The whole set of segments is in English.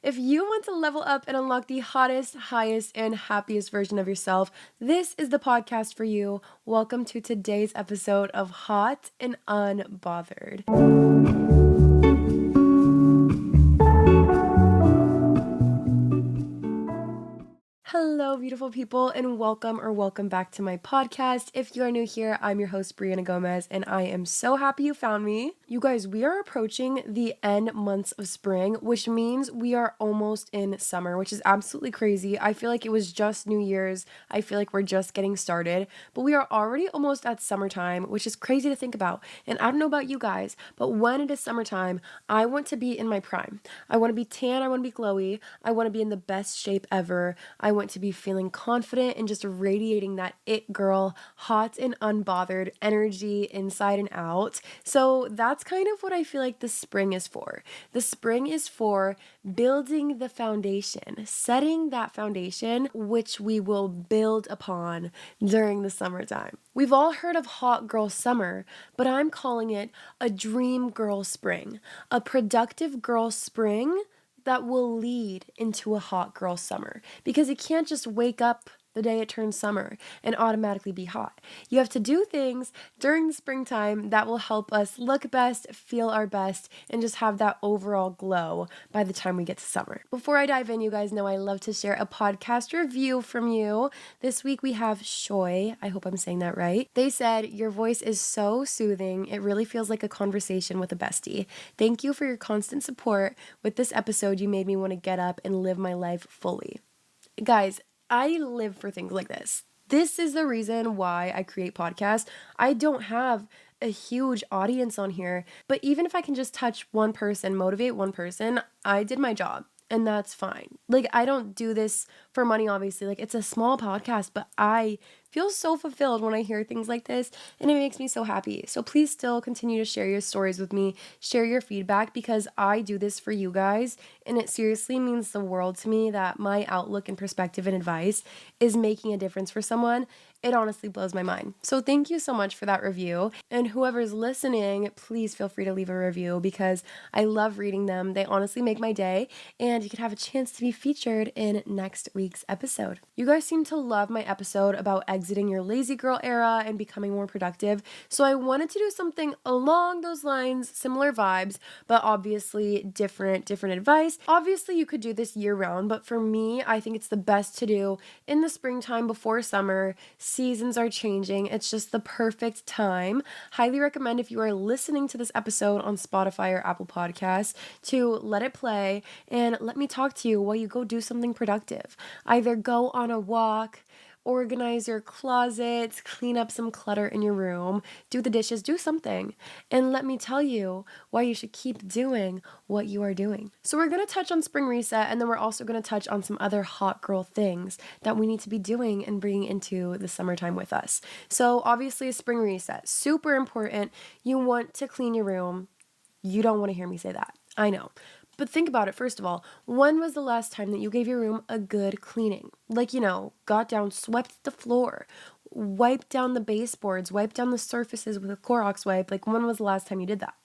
If you want to level up and unlock the hottest, highest, and happiest version of yourself, this is the podcast for you. Welcome to today's episode of Hot and Unbothered. Hello, beautiful people, and welcome back to my podcast. If you are new here, I'm your host, Brianna Gomez, and I am so happy you found me. You guys, we are approaching the end months of spring, which means we are almost in summer, which is absolutely crazy. I feel like it was just New Year's. I feel like we're just getting started, but we are already almost at summertime, which is crazy to think about. And I don't know about you guys, but when it is summertime, I want to be in my prime. I want to be tan, I want to be glowy, I want to be in the best shape ever. I want to be feeling confident and just radiating that it girl, hot and unbothered energy inside and out. So that's kind of what I feel like the spring is for. The spring is for building the foundation, setting that foundation, which we will build upon during the summertime. We've all heard of hot girl summer, but I'm calling it a dream girl spring, a productive girl spring that will lead into a hot girl summer, because you can't just wake up the day it turns summer and automatically be hot. You have to do things during the springtime that will help us look best, feel our best, and just have that overall glow by the time we get to summer. Before I dive in, you guys know I love to share a podcast review from you. This week we have Shoy. I hope I'm saying that right. They said, "Your voice is so soothing. It really feels like a conversation with a bestie. Thank you for your constant support. With this episode, you made me want to get up and live my life fully." Guys, I live for things like this. This is the reason why I create podcasts. I don't have a huge audience on here, but even if I can just touch one person, motivate one person, I did my job. And that's fine. Like, I don't do this for money, obviously. Like, it's a small podcast, but I feel so fulfilled when I hear things like this, and it makes me so happy. So please still continue to share your stories with me, share your feedback, because I do this for you guys, and it seriously means the world to me that my outlook and perspective and advice is making a difference for someone. It honestly blows my mind. So thank you so much for that review. And whoever's listening, please feel free to leave a review, because I love reading them. They honestly make my day, and you could have a chance to be featured in next week's episode. You guys seem to love my episode about exiting your lazy girl era and becoming more productive. So I wanted to do something along those lines, similar vibes, but obviously different advice. Obviously you could do this year round, but for me, I think it's the best to do in the springtime before summer. Seasons are changing. It's just the perfect time. Highly recommend, if you are listening to this episode on Spotify or Apple Podcasts, to let it play and let me talk to you while you go do something productive. Either go on a walk, organize your closet, clean up some clutter in your room, do the dishes, do something. And let me tell you why you should keep doing what you are doing. So we're going to touch on spring reset, and then we're also going to touch on some other hot girl things that we need to be doing and bringing into the summertime with us. So obviously a spring reset, super important. You want to clean your room. You don't want to hear me say that. I know. But think about it, first of all. When was the last time that you gave your room a good cleaning? Like, got down, swept the floor, wiped down the baseboards, wiped down the surfaces with a Clorox wipe. Like, when was the last time you did that?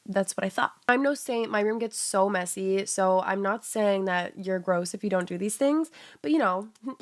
That's what I thought. I'm no saint. My room gets so messy, so I'm not saying that you're gross if you don't do these things, but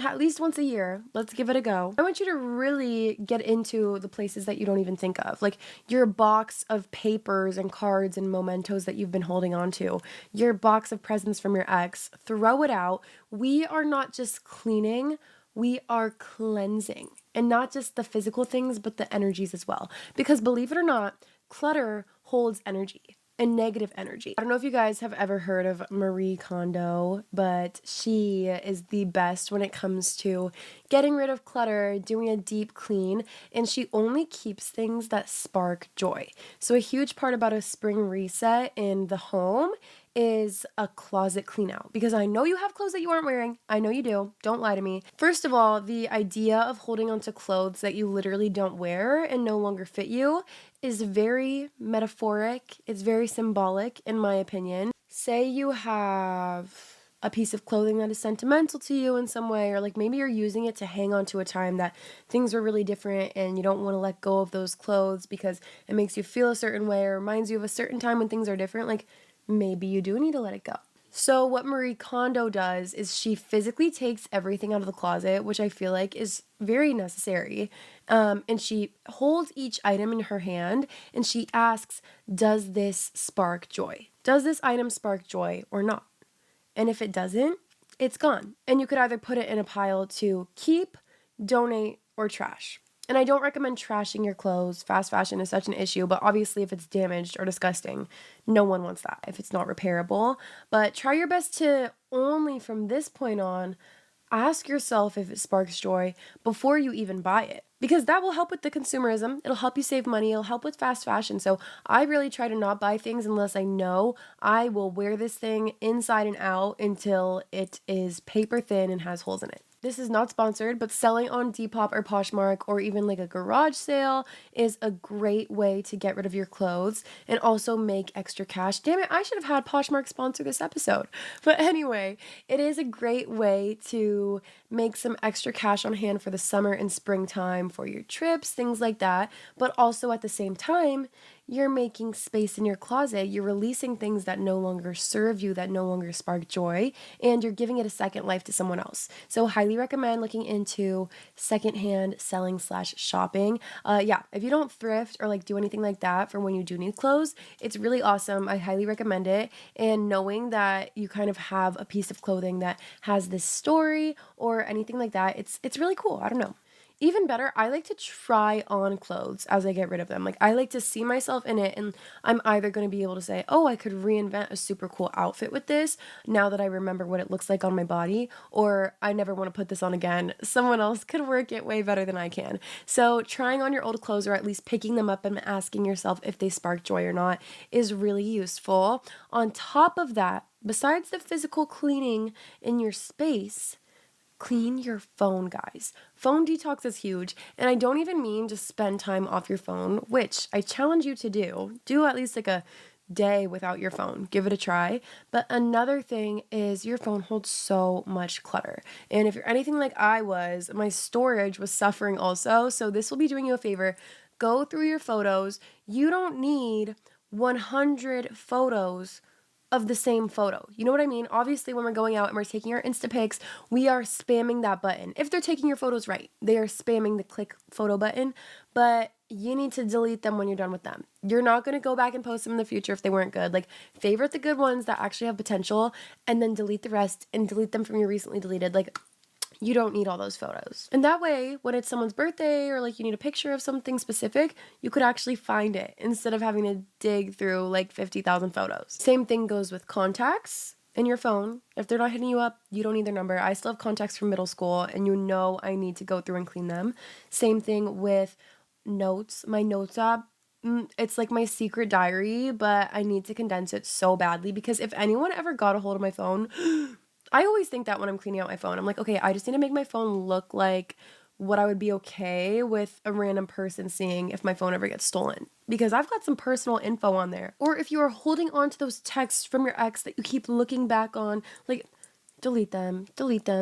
at least once a year, let's give it a go. I want you to really get into the places that you don't even think of, like your box of papers and cards and mementos that you've been holding on to, your box of presents from your ex. Throw it out. We are not just cleaning, we are cleansing. And not just the physical things, but the energies as well. Because believe it or not, clutter holds energy and negative energy. I don't know if you guys have ever heard of Marie Kondo, but she is the best when it comes to getting rid of clutter, doing a deep clean, and she only keeps things that spark joy. So a huge part about a spring reset in the home is a closet clean out, because I know you have clothes that you aren't wearing. I know you do. Don't lie to me. First of all, the idea of holding onto clothes that you literally don't wear and no longer fit you is very metaphoric. It's very symbolic, in my opinion. Say you have a piece of clothing that is sentimental to you in some way, or like maybe you're using it to hang on to a time that things were really different and you don't want to let go of those clothes because it makes you feel a certain way or reminds you of a certain time when things are different. Like, maybe you do need to let it go. So what Marie Kondo does is she physically takes everything out of the closet, which I feel like is very necessary. And she holds each item in her hand and she asks, does this spark joy? Does this item spark joy or not? And if it doesn't, it's gone. And you could either put it in a pile to keep, donate, or trash. And I don't recommend trashing your clothes. Fast fashion is such an issue, but obviously if it's damaged or disgusting, no one wants that if it's not repairable. But try your best to only from this point on ask yourself if it sparks joy before you even buy it. Because that will help with the consumerism. It'll help you save money. It'll help with fast fashion. So I really try to not buy things unless I know I will wear this thing inside and out until it is paper thin and has holes in it. This is not sponsored, but selling on Depop or Poshmark or even like a garage sale is a great way to get rid of your clothes and also make extra cash. Damn it, I should have had Poshmark sponsor this episode. But anyway, it is a great way to make some extra cash on hand for the summer and springtime for your trips, things like that. But also at the same time, you're making space in your closet. You're releasing things that no longer serve you, that no longer spark joy, and you're giving it a second life to someone else. So highly recommend looking into secondhand selling / shopping. If you don't thrift or like do anything like that for when you do need clothes, it's really awesome. I highly recommend it. And knowing that you kind of have a piece of clothing that has this story or anything like that, it's really cool. I don't know. Even better, I like to try on clothes as I get rid of them. Like, I like to see myself in it, and I'm either going to be able to say, oh, I could reinvent a super cool outfit with this now that I remember what it looks like on my body, or I never want to put this on again. Someone else could work it way better than I can. So trying on your old clothes, or at least picking them up and asking yourself if they spark joy or not, is really useful. On top of that, besides the physical cleaning in your space, clean your phone, guys. Phone detox is huge, and I don't even mean just spend time off your phone, which I challenge you to do. Do at least like a day without your phone. Give it a try. But another thing is your phone holds so much clutter. And if you're anything like I was, my storage was suffering also. So this will be doing you a favor. Go through your photos. You don't need 100 photos of the same photo. You know what I mean? Obviously, when we're going out and we're taking our Insta pics, we are spamming that button. If they're taking your photos right, they are spamming the click photo button, but you need to delete them when you're done with them. You're not going to go back and post them in the future if they weren't good. Like, favorite the good ones that actually have potential and then delete the rest and delete them from your recently deleted. Like, you don't need all those photos. And that way, when it's someone's birthday or like you need a picture of something specific, you could actually find it instead of having to dig through like 50,000 photos. Same thing goes with contacts in your phone. If they're not hitting you up, you don't need their number. I still have contacts from middle school and you know I need to go through and clean them. Same thing with notes. My notes app, it's like my secret diary, but I need to condense it so badly because if anyone ever got a hold of my phone, I always think that when I'm cleaning out my phone, I'm like, okay, I just need to make my phone look like what I would be okay with a random person seeing if my phone ever gets stolen. Because I've got some personal info on there. Or if you are holding on to those texts from your ex that you keep looking back on, like, delete them.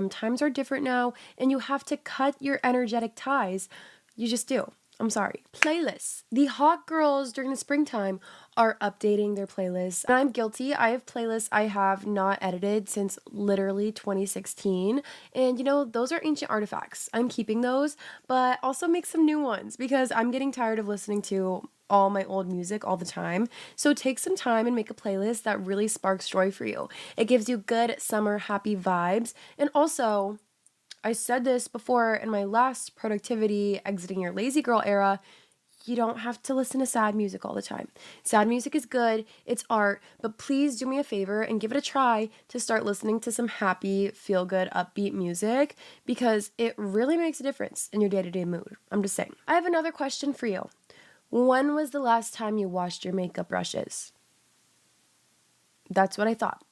Times are different now, and you have to cut your energetic ties. You just do. I'm sorry. Playlists. The hot girls during the springtime are updating their playlists. And I'm guilty. I have playlists I have not edited since literally 2016. And you know, those are ancient artifacts. I'm keeping those, but also make some new ones because I'm getting tired of listening to all my old music all the time. So take some time and make a playlist that really sparks joy for you. It gives you good summer happy vibes. And also, I said this before in my last productivity exiting your lazy girl era, you don't have to listen to sad music all the time. Sad music is good, it's art, but please do me a favor and give it a try to start listening to some happy, feel good, upbeat music because it really makes a difference in your day-to-day mood. I'm just saying. I have another question for you. When was the last time you washed your makeup brushes? That's what I thought.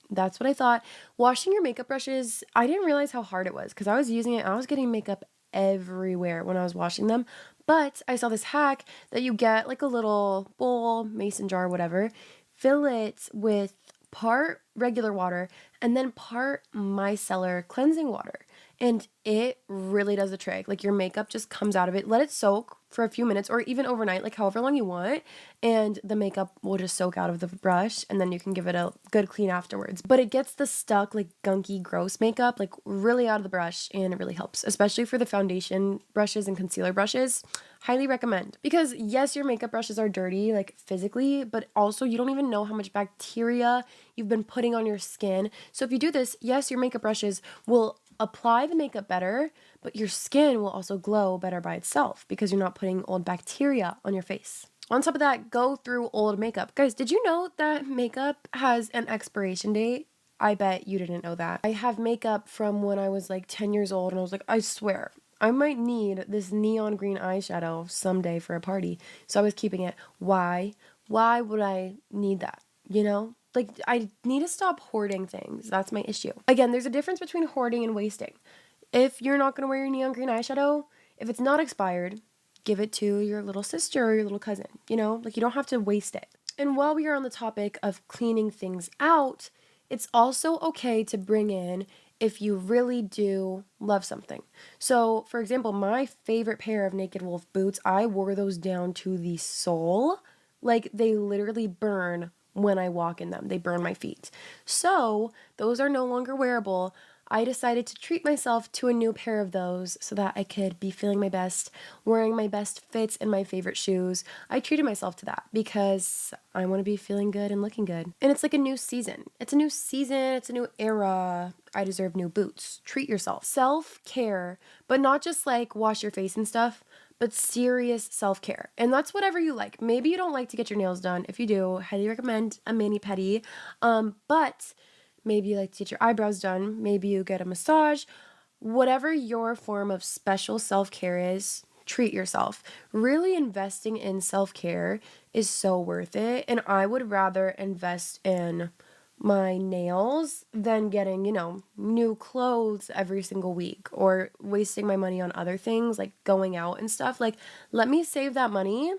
Washing your makeup brushes, I didn't realize how hard it was because I was using it. I was getting makeup everywhere when I was washing them. But I saw this hack that you get like a little bowl, mason jar, whatever, fill it with part regular water and then part micellar cleansing water. and it really does the trick. Like your makeup just comes out of it. Let it soak for a few minutes or even overnight, like however long you want, and the makeup will just soak out of the brush, and then you can give it a good clean afterwards. But it gets the stuck, like gunky, gross makeup like really out of the brush, and it really helps, especially for the foundation brushes and concealer brushes. Highly recommend, because yes, your makeup brushes are dirty like physically, but also you don't even know how much bacteria you've been putting on your skin. So if you do this, yes, your makeup brushes will apply the makeup better, but your skin will also glow better by itself because you're not putting old bacteria on your face. On top of that, go through old makeup. Guys, did you know that makeup has an expiration date? I bet you didn't know that. I have makeup from when I was like 10 years old, and I was like, I swear, I might need this neon green eyeshadow someday for a party. So I was keeping it. Why? Why would I need that? You know? Like, I need to stop hoarding things. That's my issue. Again, there's a difference between hoarding and wasting. If you're not going to wear your neon green eyeshadow, if it's not expired, give it to your little sister or your little cousin. You know, like you don't have to waste it. And while we are on the topic of cleaning things out, it's also okay to bring in if you really do love something. So, for example, my favorite pair of Naked Wolf boots, I wore those down to the sole. Like they literally burn when I walk in them. They burn my feet. So, those are no longer wearable. I decided to treat myself to a new pair of those so that I could be feeling my best, wearing my best fits and my favorite shoes. I treated myself to that because I want to be feeling good and looking good. And it's like a new season. It's a new season. It's a new era. I deserve new boots. Treat yourself. Self-care, but not just like wash your face and stuff, but serious self-care. And that's whatever you like. Maybe you don't like to get your nails done. If you do, highly recommend a mani-pedi. But maybe you like to get your eyebrows done. Maybe you get a massage. Whatever your form of special self-care is, treat yourself. Really investing in self-care is so worth it. And I would rather invest in my nails than getting, new clothes every single week or wasting my money on other things like going out and stuff. Like, let me save that money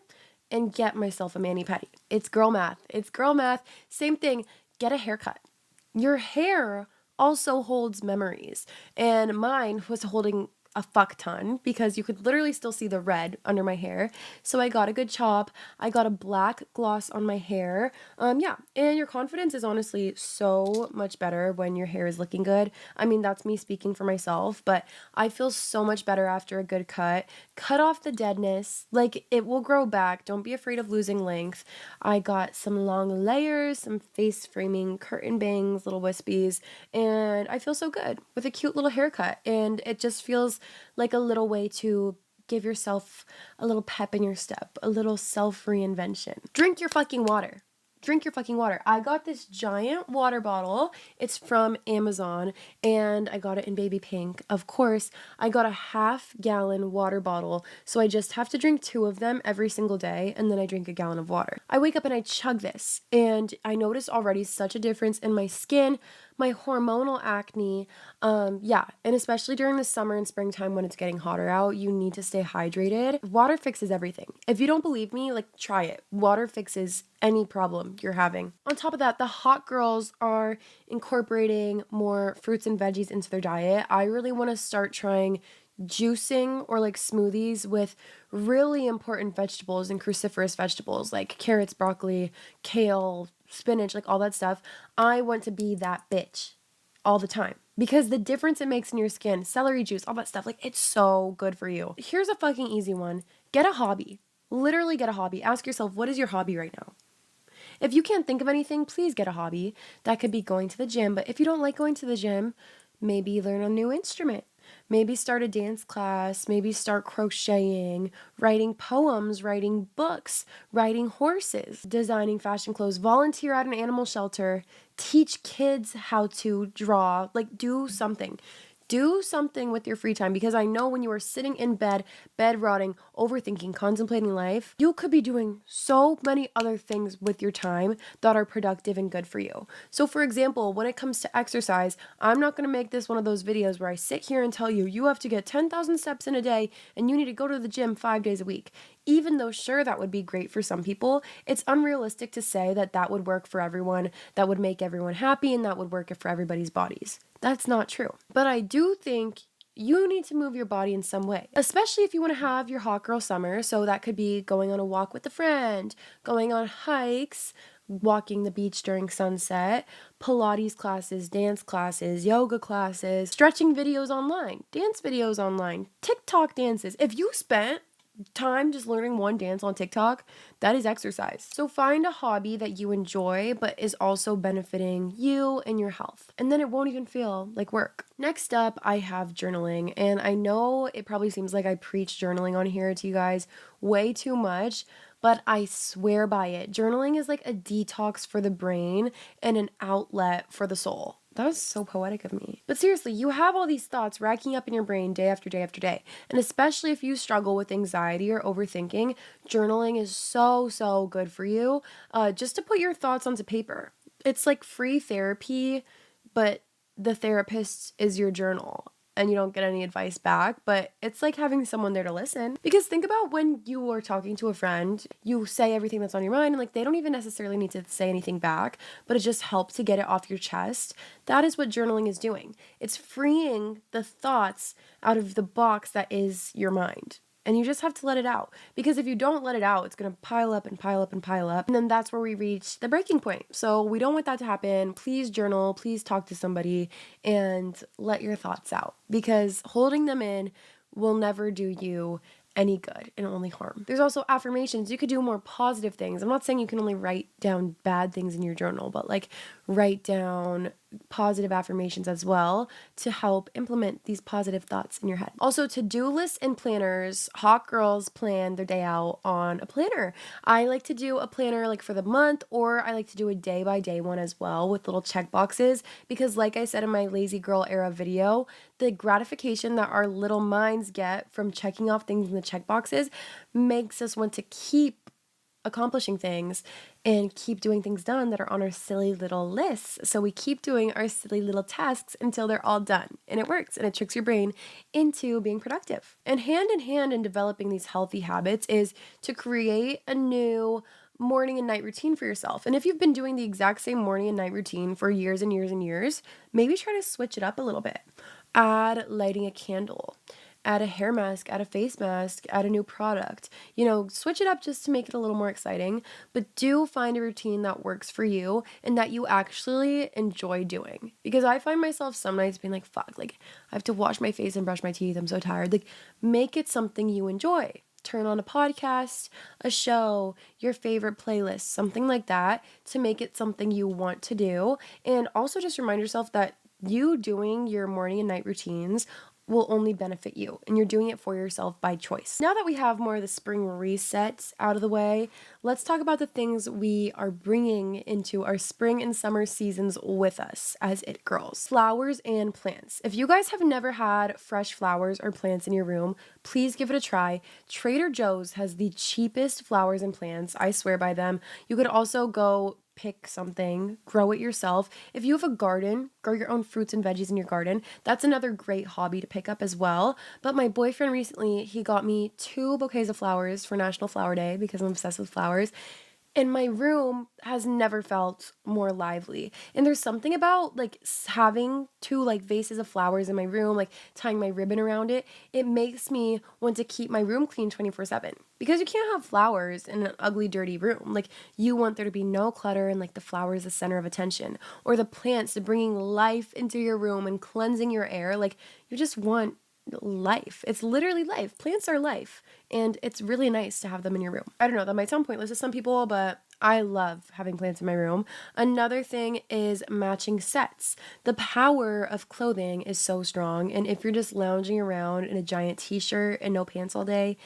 and get myself a mani-pedi. It's girl math. It's girl math. Same thing. Get a haircut. Your hair also holds memories, and mine was holding a fuck ton because you could literally still see the red under my hair. So I got a good chop. I got a black gloss on my hair. Yeah, and your confidence is honestly so much better when your hair is looking good. I mean, that's me speaking for myself, but I feel so much better after a good cut. Cut off the deadness. Like, it will grow back. Don't be afraid of losing length. I got some long layers, some face framing curtain bangs, little wispies, and I feel so good with a cute little haircut. And it just feels like a little way to give yourself a little pep in your step, a little self reinvention. Drink your fucking water. Drink your fucking water. I got this giant water bottle. It's from Amazon and I got it in baby pink. Of course, I got a 1/2-gallon water bottle. So I just have to drink 2 of them every single day, and then I drink a gallon of water. I wake up and I chug this, and I notice already such a difference in my skin, my hormonal acne. Yeah, and especially during the summer and springtime when it's getting hotter out, you need to stay hydrated. Water fixes everything. If you don't believe me, like, try it. Water fixes any problem you're having. On top of that, the hot girls are incorporating more fruits and veggies into their diet. I really want to start trying juicing or like smoothies with really important vegetables and cruciferous vegetables like carrots, broccoli, kale, spinach, like all that stuff. I want to be that bitch all the time because the difference it makes in your skin, celery juice, all that stuff, like, it's so good for you. Here's a fucking easy one. Get a hobby. Literally get a hobby. Ask yourself, what is your hobby right now? If you can't think of anything, please get a hobby. That could be going to the gym, but if you don't like going to the gym, maybe learn a new instrument. Maybe start a dance class, maybe start crocheting, writing poems, writing books, riding horses, designing fashion clothes, volunteer at an animal shelter, teach kids how to draw, like, do something. Do something with your free time, because I know when you are sitting in bed rotting, overthinking, contemplating life, you could be doing so many other things with your time that are productive and good for you. So for example, when it comes to exercise, I'm not going to make this one of those videos where I sit here and tell you, you have to get 10,000 steps in a day and you need to go to the gym 5 days a week. Even though, sure, that would be great for some people, it's unrealistic to say that that would work for everyone, that would make everyone happy, and that would work for everybody's bodies. That's not true. But I do think you need to move your body in some way, especially if you want to have your hot girl summer. So that could be going on a walk with a friend, going on hikes, walking the beach during sunset, Pilates classes, dance classes, yoga classes, stretching videos online, dance videos online, TikTok dances. If you spent time just learning one dance on TikTok, that is exercise. So find a hobby that you enjoy but is also benefiting you and your health, and then it won't even feel like work. Next up, I have journaling, and I know it probably seems like I preach journaling on here to you guys way too much, but I swear by it. Journaling is like a detox for the brain and an outlet for the soul. That was so poetic of me. But seriously, you have all these thoughts racking up in your brain day after day after day. And especially if you struggle with anxiety or overthinking, journaling is so good for you. Just to put your thoughts onto paper. It's like free therapy, but the therapist is your journal. And you don't get any advice back, but it's like having someone there to listen. Because think about when you are talking to a friend, you say everything that's on your mind, and like they don't even necessarily need to say anything back, but it just helps to get it off your chest. That is what journaling is doing. It's freeing the thoughts out of the box that is your mind. And you just have to let it out. Because if you don't let it out, it's going to pile up and pile up and pile up. And then that's where we reach the breaking point. So we don't want that to happen. Please journal. Please talk to somebody and let your thoughts out. Because holding them in will never do you any good and only harm. There's also affirmations. You could do more positive things. I'm not saying you can only write down bad things in your journal, but like write down positive affirmations as well to help implement these positive thoughts in your head. Also, to-do lists and planners. Hot girls plan their day out on a planner. I like to do a planner like for the month, or I like to do a day by day one as well with little check boxes, because like I said in my lazy girl era video, the gratification that our little minds get from checking off things in the check boxes makes us want to keep accomplishing things and keep doing things done that are on our silly little lists. So we keep doing our silly little tasks until they're all done, and it works, and it tricks your brain into being productive. And hand in hand in developing these healthy habits is to create a new morning and night routine for yourself. And if you've been doing the exact same morning and night routine for years and years and years, maybe try to switch it up a little bit. Add lighting a candle, add a hair mask, add a face mask, add a new product. Switch it up just to make it a little more exciting, but do find a routine that works for you and that you actually enjoy doing. Because I find myself some nights being like, fuck, like I have to wash my face and brush my teeth. I'm so tired. Like, make it something you enjoy. Turn on a podcast, a show, your favorite playlist, something like that, to make it something you want to do. And also just remind yourself that you doing your morning and night routines will only benefit you, and you're doing it for yourself by choice. Now that we have more of the spring resets out of the way, let's talk about the things we are bringing into our spring and summer seasons with us as it girls. Flowers and plants. If you guys have never had fresh flowers or plants in your room, please give it a try. Trader Joe's has the cheapest flowers and plants. I swear by them. You could also go pick something, grow it yourself. If you have a garden, grow your own fruits and veggies in your garden. That's another great hobby to pick up as well. But my boyfriend recently, he got me 2 bouquets of flowers for National Flower Day because I'm obsessed with flowers. And my room has never felt more lively. And there's something about like having 2 like vases of flowers in my room, like tying my ribbon around it. It makes me want to keep my room clean 24/7. Because you can't have flowers in an ugly, dirty room. Like, you want there to be no clutter and like the flowers the center of attention. Or the plants bringing life into your room and cleansing your air. Like, you just want life. It's literally life. Plants are life. And it's really nice to have them in your room. I don't know, that might sound pointless to some people, but I love having plants in my room. Another thing is matching sets. The power of clothing is so strong. And if you're just lounging around in a giant t-shirt and no pants all day,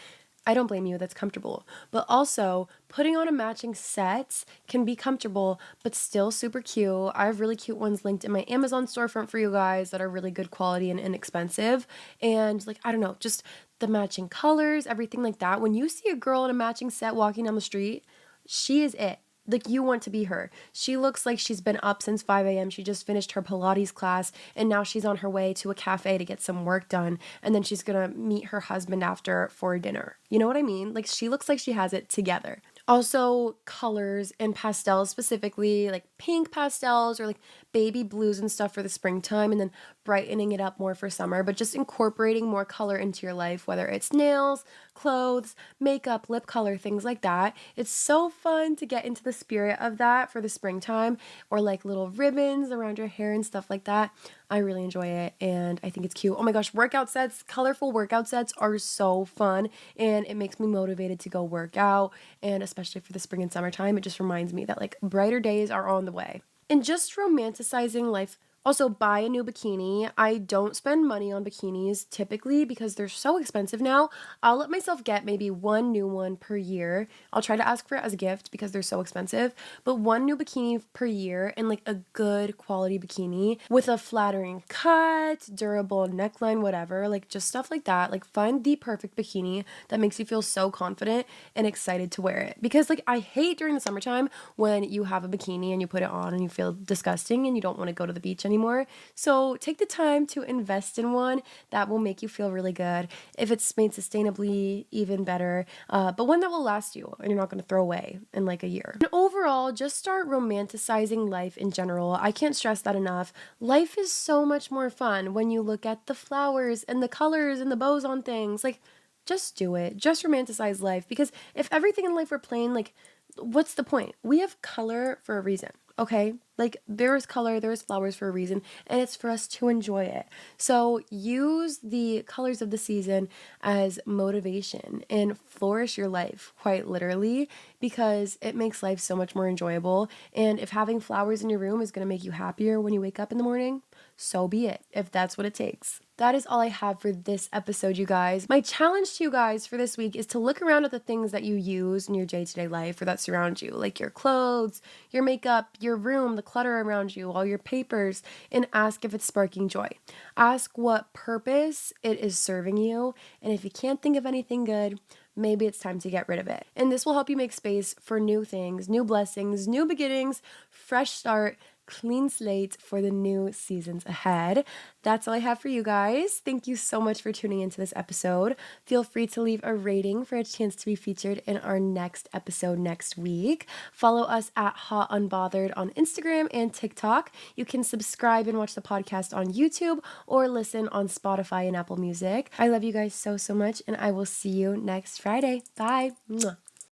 I don't blame you, that's comfortable. But also, putting on a matching set can be comfortable, but still super cute. I have really cute ones linked in my Amazon storefront for you guys that are really good quality and inexpensive. And like, I don't know, just the matching colors, everything like that. When you see a girl in a matching set walking down the street, she is it. Like, you want to be her. She looks like she's been up since 5 a.m. She just finished her Pilates class, and now she's on her way to a cafe to get some work done, and then she's gonna meet her husband after for dinner. You know what I mean? Like, she looks like she has it together. Also, colors and pastels, specifically like pink pastels or like baby blues and stuff for the springtime and then brightening it up more for summer, but just incorporating more color into your life, whether it's nails, clothes, makeup, lip color, things like that. It's so fun to get into the spirit of that for the springtime, or like little ribbons around your hair and stuff like that. I really enjoy it and I think it's cute. Oh my gosh, workout sets, colorful workout sets are so fun and it makes me motivated to go work out. And especially for the spring and summertime, it just reminds me that like brighter days are on the way. And just romanticizing life. Also, buy a new bikini. I don't spend money on bikinis typically because they're so expensive now. I'll let myself get maybe one new one per year. I'll try to ask for it as a gift because they're so expensive, but one new bikini per year, and like a good quality bikini with a flattering cut, durable neckline, whatever, like just stuff like that. Like find the perfect bikini that makes you feel so confident and excited to wear it. Because like I hate during the summertime when you have a bikini and you put it on and you feel disgusting and you don't want to go to the beach anymore. So take the time to invest in one that will make you feel really good. If it's made sustainably, even better, but one that will last you and you're not going to throw away in like a year. And overall, just start romanticizing life in general. I can't stress that enough. Life is so much more fun when you look at the flowers and the colors and the bows on things. Like, just do it. Just romanticize life, because if everything in life were plain, like, what's the point? We have color for a reason, okay? Like, there is color, there is flowers for a reason, and it's for us to enjoy it. So use the colors of the season as motivation and flourish your life, quite literally, because it makes life so much more enjoyable. And if having flowers in your room is going to make you happier when you wake up in the morning, so be it, if that's what it takes. That is all I have for this episode, you guys. My challenge to you guys for this week is to look around at the things that you use in your day-to-day life or that surround you, like your clothes, your makeup, your room, the clutter around you, all your papers, and ask if it's sparking joy. Ask what purpose it is serving you, and if you can't think of anything good, maybe it's time to get rid of it. And this will help you make space for new things, new blessings, new beginnings, fresh start, clean slate for the new seasons ahead. That's all I have for you guys. Thank you so much for tuning into this episode. Feel free to leave a rating for a chance to be featured in our next episode next week. Follow us at Hot Unbothered on Instagram and TikTok. You can subscribe and watch the podcast on YouTube or listen on Spotify and Apple Music. I love you guys so much, and I will see you next Friday. Bye. Mwah.